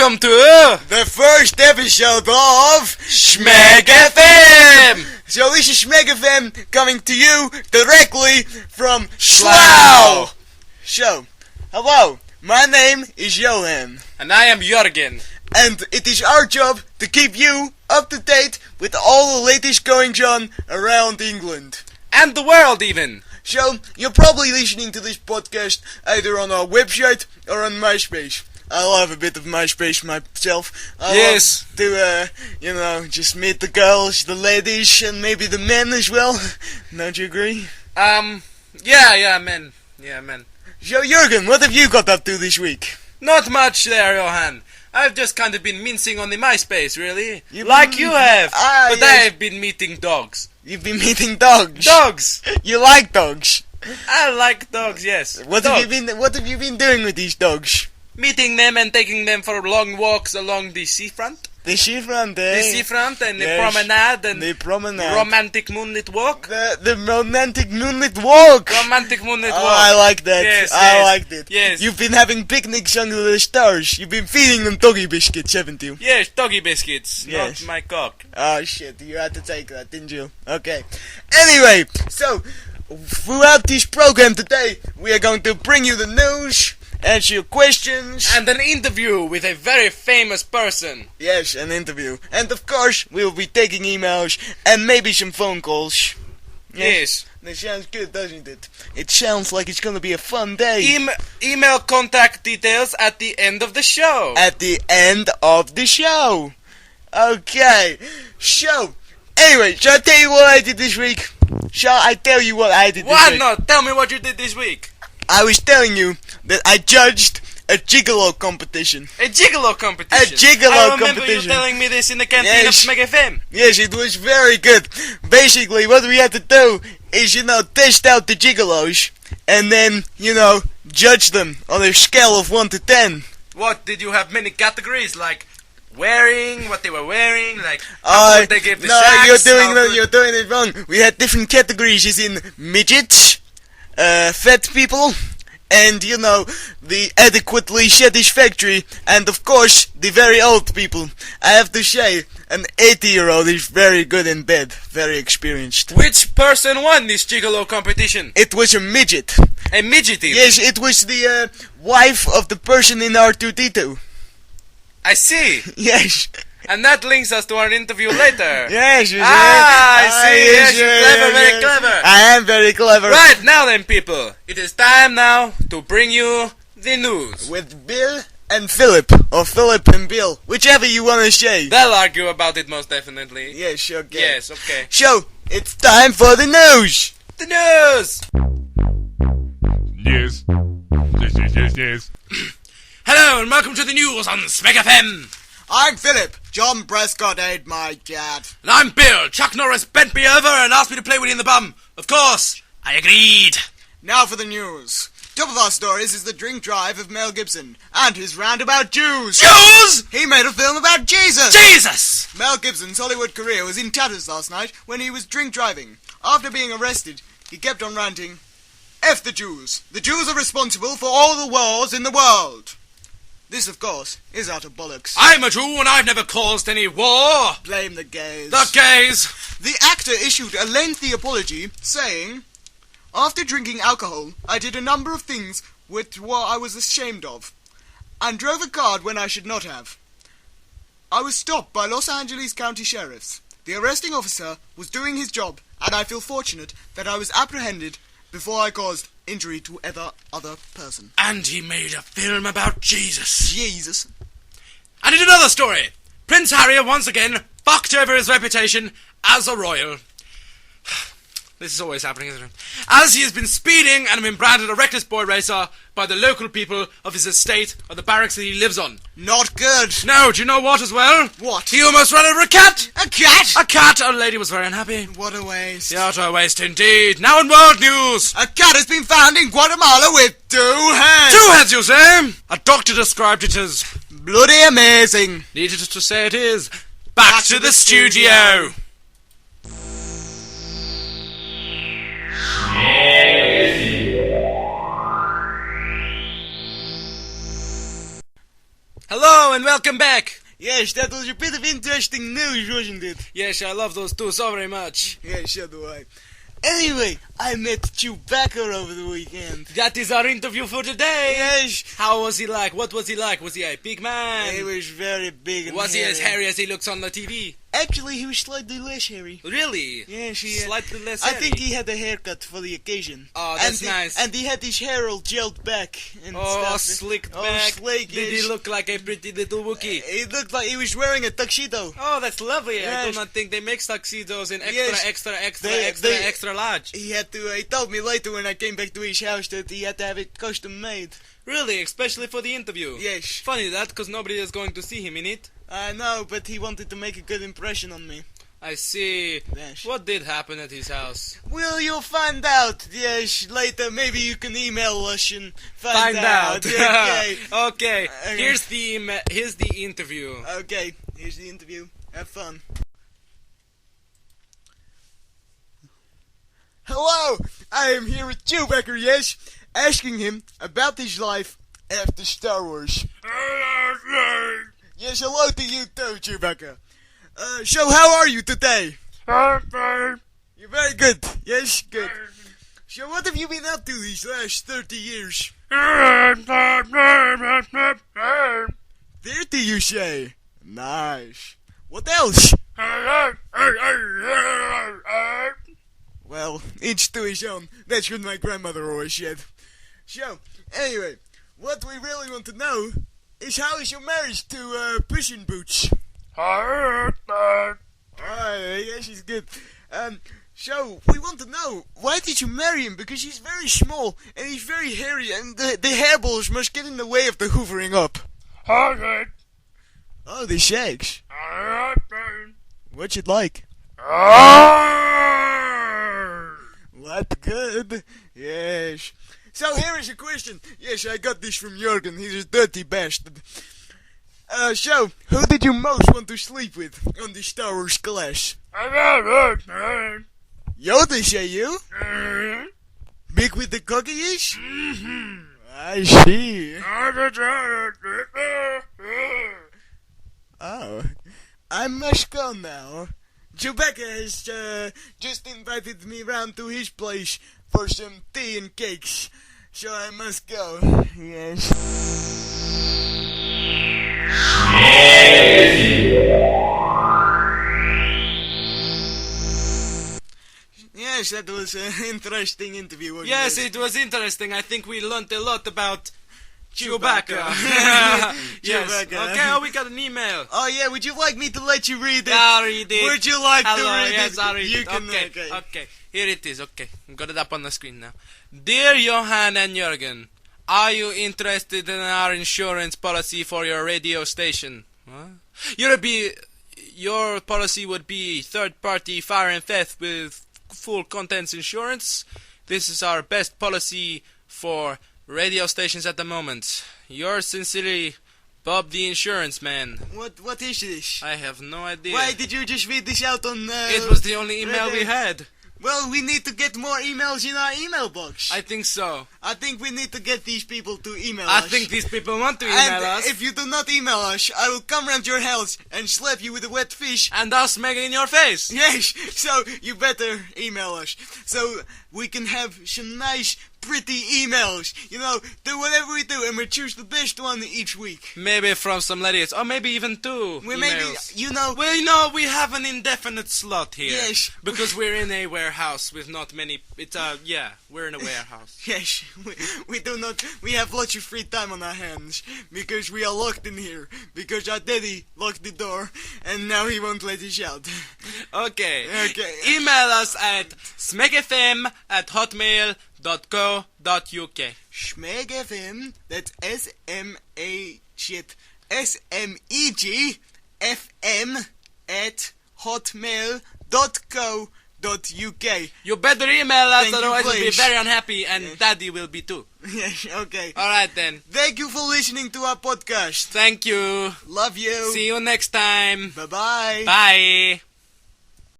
welcome to the first episode of Smeg FM! So this is Smeg FM coming to you directly from Slough. So, hello, my name is Johan. And I am Jürgen. And it is our job to keep you up to date with all the latest goings on around England. And the world even. So, you're probably listening to this podcast either on our website or on MySpace. I love a bit of MySpace myself. I love to, just meet the girls, the ladies, and maybe the men as well. Don't you agree? Yeah, men. So, Jürgen, what have you got up to this week? Not much there, Johan. I've just kind of been mincing on the MySpace, really. You have. But yes. I've been meeting dogs. You've been meeting dogs? Dogs! You like dogs? I like dogs, yes. What have you been doing with these dogs? Meeting them and taking them for long walks along the seafront. The seafront, eh? The seafront and Yes. the promenade and the promenade. romantic moonlit walk. The romantic moonlit walk. Romantic moonlit walk. Oh, I like that. Yes, I liked it. Yes. You've been having picnics under the stars. You've been feeding them doggy biscuits, haven't you? Yes, doggy biscuits. Yes. Not my cock. Oh shit, you had to take that, didn't you? Okay. Anyway, so throughout this program today, we are going to bring you the news, answer your questions, And an interview with a very famous person. yes, an interview. And of course, we'll be taking emails and maybe some phone calls. Yes. That sounds good, doesn't it? It sounds like it's gonna be a fun day. Email contact details at the end of the show. At the end of the show. Okay. So, anyway, shall I tell you what I did this week? Shall I tell you what I did this Why week? not? Tell me what you did this week. I was telling you that I judged a gigolo competition. A gigolo competition. A gigolo I remember competition. you telling me this in the canteen Yes. of Smeg FM. Yes, it was very good. Basically, what we had to do is, test out the gigolos and then, judge them on a scale of 1 to 10. What, did you have many categories? Like wearing, what they were wearing, like how would they give the No, shacks, you're doing it wrong. We had different categories, as in midgets, fat people, and, the adequately satisfactory, and of course, the very old people. I have to say, an 80-year-old is very good in bed, very experienced. Which person won this gigolo competition? It was a midget. A midget even. Yes, it was the wife of the person in R2-D2. I see. Yes. And that links us to our interview later. Yes, you see. I see. Yes, you're clever, very clever. I am very clever. Right, now then, people. It is time now to bring you the news. With Bill and Philip, or Philip and Bill, whichever you want to say. They'll argue about it most definitely. Yes, okay. Yes, okay. So, it's time for the news. The news! Yes. Hello and welcome to the news on Smeg FM. I'm Philip. John Prescott ain't my dad. And I'm Bill. Chuck Norris bent me over and asked me to play Willie in the Bum. Of course, I agreed. Now for the news. Top of our stories is the drink drive of Mel Gibson and his roundabout Jews. Jews! He made a film about Jesus. Jesus! Mel Gibson's Hollywood career was in tatters last night when he was drink driving. After being arrested, he kept on ranting, F the Jews. The Jews are responsible for all the wars in the world. This, of course, is utter bollocks. I'm a Jew and I've never caused any war. Blame the gays. The gays. The actor issued a lengthy apology, saying, After drinking alcohol, I did a number of things which I was ashamed of, and drove a car when I should not have. I was stopped by Los Angeles County Sheriffs. The arresting officer was doing his job, and I feel fortunate that I was apprehended before I caused injury to other person. And he made a film about Jesus. Jesus. And in another story, Prince Harry once again fucked over his reputation as a royal. This is always happening, isn't it? As he has been speeding and been branded a reckless boy racer by the local people of his estate or the barracks that he lives on. Not good. No, do you know what as well? What? He almost ran over a cat! A cat? A cat! A lady was very unhappy. What a waste. The utter waste indeed. Now in world news. A cat has been found in Guatemala with 2 heads. 2 heads, you say? A doctor described it as... Bloody amazing. Needless to say it is. Back to the studio. Hello and welcome welcome back. Yes, that was a bit of interesting news, wasn't it? Yes, I love those two so very much. Yeah, so do I. Anyway, I met Chewbacca over the weekend. That is our interview for today. Yes. How was he like? What was he like? Was he a big man? He was very big and Was he as hairy as he looks on the TV? Actually, he was slightly less hairy. Really? Yes, Slightly less I hairy. think he had a haircut for the occasion. Oh, that's nice. And he had his hair all gelled back and stuff. Slicked Oh, back. slick, Did yes. he look like a pretty little Wookiee? He looked like he was wearing a tuxedo. Oh, that's lovely. I do Yes. not think they make tuxedos in Yes. extra large. He had to. He told me later when I came back to his house that he had to have it custom made. Really? Especially for the interview? Yes. Funny that, because nobody is going to see him in it. I know, but he wanted to make a good impression on me. I see. Yes. What did happen at his house? Well, you'll find out. Yes, later. Maybe you can email us and find out. Okay. Okay. Here's the interview. Okay. Here's the interview. Have fun. Hello. I am here with Chewbacca. Yes, asking him about his life after Star Wars. Yes, hello to you too, Chewbacca. So how are you today? You're very good. Yes, good. So what have you been up to these last 30 years? 30, you say? Nice. What else? Well, each to his own. That's what my grandmother always said. So, anyway, what we really want to know is how is your marriage to Puss in Boots? Yes, he's good. So, we want to know, why did you marry him? Because he's very small, and he's very hairy, and the hairballs must get in the way of the hoovering up. Oh, the shakes. What's it like? What good? Yes. So here is a question. Yes, I got this from Jurgen. He's a dirty bastard. So, who did you most want to sleep with on the Star Wars class? Yoda, say you? Big with the cookies? I see. Oh, I must go now. Chewbacca has just invited me round to his place for some tea and cakes, so I must go. Yes. Yes, that was an interesting interview. Wasn't Yes, it? it was interesting. I think we learned a lot about Chewbacca. Yes. Chewbacca. Okay, oh, we got an email. Oh yeah, would you like me to let you read it? I'll read it. Would you like Hello, to read yes, it? I'll read You it. can, Okay. Here it is. Okay, I've got it up on the screen now. Dear Johan and Jürgen, are you interested in our insurance policy for your radio station? What? Your policy would be third-party fire and theft with full contents insurance. This is our best policy for radio stations at the moment. Yours sincerely, Bob the Insurance Man. What is this? I have no idea. Why did you just read this out on... It was the only email we had. Well, we need to get more emails in our email box. I think so. I think we need to get these people to email us. I think these people want to email and us. if you do not email us, I will come round your house and slap you with a wet fish. And I'll smack it in your face. Yes, so you better email us. So we can have some nice, pretty emails. You know, do whatever we do and we choose the best one each week. Maybe from some ladies. Or maybe even two We emails. maybe, you know... Well, you know, we have an indefinite slot here. Yes. Because we're in a warehouse with not many... we're in a warehouse. Yes, we do not. We have lots of free time on our hands because we are locked in here. Because our daddy locked the door and now he won't let us out. Okay. Okay. Email us at smegfm@hotmail.co.uk. Smeg FM. That's SMEG FM at hotmail.co.uk. You better email us, Thank you, otherwise we'll be please. very unhappy, and Yes. Daddy will be too. Yes, okay. Alright then. Thank you for listening to our podcast. Thank you. Love you. See you next time. Bye-bye. Bye.